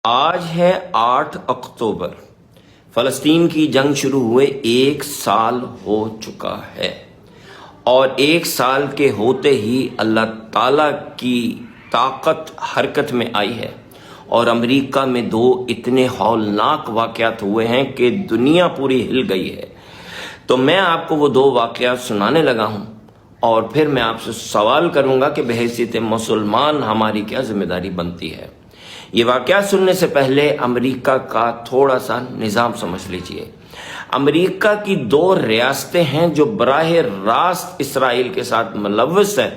آج ہے 8 اکتوبر۔ فلسطین کی جنگ شروع ہوئے 1 سال ہو چکا ہے، اور 1 سال کے ہوتے ہی اللہ تعالیٰ کی طاقت حرکت میں آئی ہے، اور امریکہ میں 2 اتنے ہولناک واقعات ہوئے ہیں کہ دنیا پوری ہل گئی ہے۔ تو میں آپ کو وہ 2 واقعات سنانے لگا ہوں، اور پھر میں آپ سے سوال کروں گا کہ بحیثیت مسلمان ہماری کیا ذمہ داری بنتی ہے۔ یہ واقعہ سننے سے پہلے امریکہ کا تھوڑا سا نظام سمجھ لیجئے۔ امریکہ کی 2 ریاستیں ہیں جو براہ راست اسرائیل کے ساتھ ملوث ہیں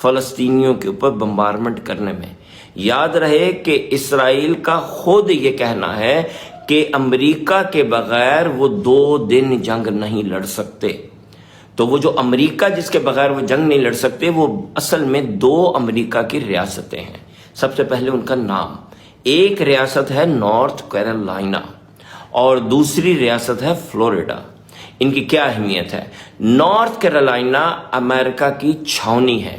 فلسطینیوں کے اوپر بمبارمنٹ کرنے میں۔ یاد رہے کہ اسرائیل کا خود یہ کہنا ہے کہ امریکہ کے بغیر وہ 2 دن جنگ نہیں لڑ سکتے۔ تو وہ جو امریکہ جس کے بغیر وہ جنگ نہیں لڑ سکتے، وہ اصل میں 2 امریکہ کی ریاستیں ہیں۔ سب سے پہلے ان کا نام، ایک ریاست ہے نارتھ کیرولائنا اور دوسری ریاست ہے فلوریڈا۔ ان کی کیا اہمیت ہے؟ نارتھ کیرولائنا امریکہ کی چھاونی ہے۔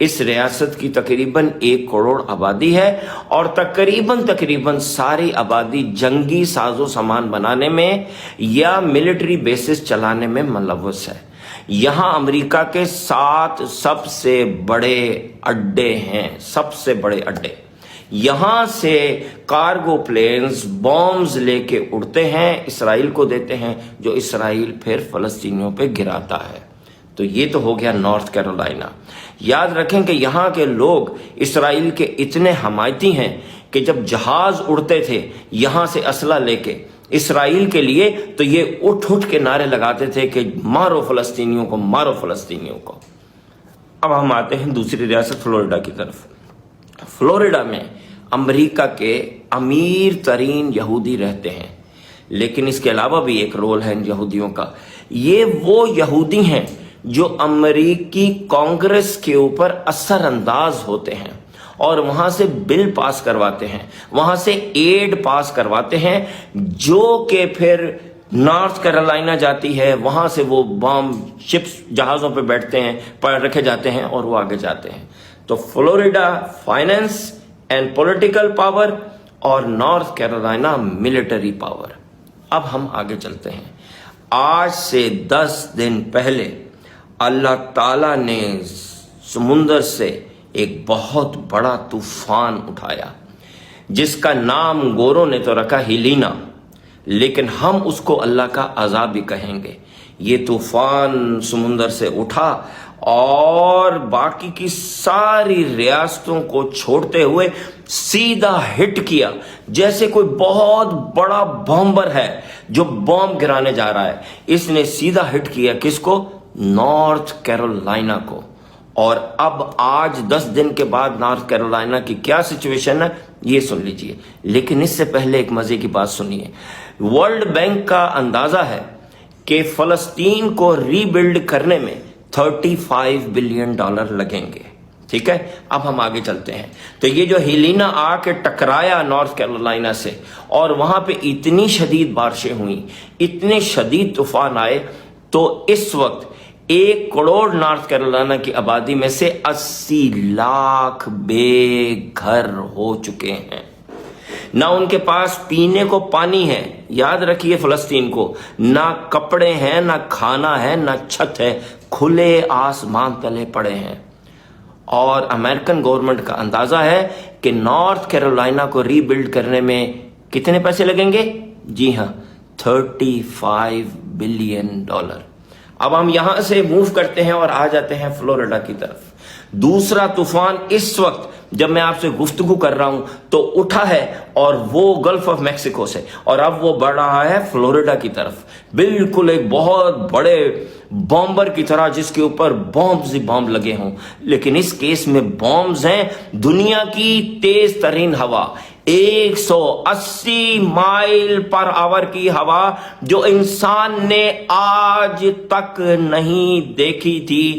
اس ریاست کی تقریباً 1 کروڑ آبادی ہے، اور تقریباً ساری آبادی جنگی ساز و سامان بنانے میں یا ملٹری بیسز چلانے میں ملوث ہے۔ یہاں امریکہ کے 7 سب سے بڑے اڈے ہیں، سب سے بڑے اڈے۔ یہاں سے کارگو پلینز بومز لے کے اڑتے ہیں، اسرائیل کو دیتے ہیں، جو اسرائیل پھر فلسطینیوں پہ گراتا ہے۔ تو یہ تو ہو گیا نارتھ کیرولائنا۔ یاد رکھیں کہ یہاں کے لوگ اسرائیل کے اتنے حمایتی ہیں کہ جب جہاز اڑتے تھے یہاں سے اسلحہ لے کے اسرائیل کے لیے، تو یہ اٹھ کے نعرے لگاتے تھے کہ مارو فلسطینیوں کو، مارو فلسطینیوں کو۔ اب ہم آتے ہیں دوسری ریاست فلوریڈا کی طرف۔ فلوریڈا میں امریکہ کے امیر ترین یہودی رہتے ہیں، لیکن اس کے علاوہ بھی ایک رول ہے ان یہودیوں کا۔ یہ وہ یہودی ہیں جو امریکی کانگریس کے اوپر اثر انداز ہوتے ہیں، اور وہاں سے بل پاس کرواتے ہیں، وہاں سے ایڈ پاس کرواتے ہیں، جو کہ پھر نارتھ کیرولائنا جاتی ہے، وہاں سے وہ بام شپس جہازوں پہ بیٹھتے ہیں، رکھے جاتے ہیں، اور وہ آگے جاتے ہیں۔ تو Florida finance and political power, اور نارتھ کیرولائنا ملٹری پاور۔ اب ہم آگے چلتے ہیں۔ آج سے 10 دن پہلے اللہ تعالیٰ نے سمندر سے ایک بہت بڑا طوفان اٹھایا، جس کا نام گوروں نے تو رکھا ہیلینا، لیکن ہم اس کو اللہ کا عذاب بھی کہیں گے۔ یہ طوفان سمندر سے اٹھا اور باقی کی ساری ریاستوں کو چھوڑتے ہوئے سیدھا ہٹ کیا، جیسے کوئی بہت بڑا بامبر ہے جو بم گرانے جا رہا ہے۔ اس نے سیدھا ہٹ کیا کس کو؟ نارتھ کیرولائنا کو۔ اور اب آج 10 دن کے بعد نارتھ کیرولائنا کی کیا سچویشن ہے یہ سن لیجئے، لیکن اس سے پہلے ایک مزے کی بات سنیے۔ ورلڈ بینک کا اندازہ ہے کہ فلسطین کو ری بلڈ کرنے میں $35 بلین لگیں گے۔ ٹھیک ہے، اب ہم آگے چلتے ہیں۔ تو یہ جو ہیلینا آ کے ٹکرایا نارتھ کیرولائنا سے، اور وہاں پہ اتنی شدید بارشیں ہوئیں، اتنے شدید طوفان آئے، تو اس وقت 1 کروڑ نارتھ کیرولائنا کی آبادی میں سے 80 لاکھ بے گھر ہو چکے ہیں۔ نہ ان کے پاس پینے کو پانی ہے، یاد رکھیے فلسطین کو، نہ کپڑے ہیں، نہ کھانا ہے، نہ چھت ہے، کھلے آسمان تلے پڑے ہیں۔ اور امریکن گورنمنٹ کا اندازہ ہے کہ نارتھ کیرولائنا کو ری بلڈ کرنے میں کتنے پیسے لگیں گے؟ جی ہاں، $35 بلین۔ اب ہم یہاں سے موو کرتے ہیں اور آ جاتے ہیں فلوریڈا کی طرف۔ دوسرا طوفان اس وقت جب میں آپ سے گفتگو کر رہا ہوں تو اٹھا ہے، اور وہ گلف آف میکسیکو سے، اور اب وہ بڑھ رہا ہے فلوریڈا کی طرف، بالکل ایک بہت بڑے بامبر کی طرح جس کے اوپر بامز ہی بامب لگے ہوں۔ لیکن اس کیس میں بامز ہیں دنیا کی تیز ترین ہوا، 180 مائل پر آور کی ہوا، جو انسان نے آج تک نہیں دیکھی تھی،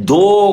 2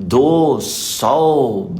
200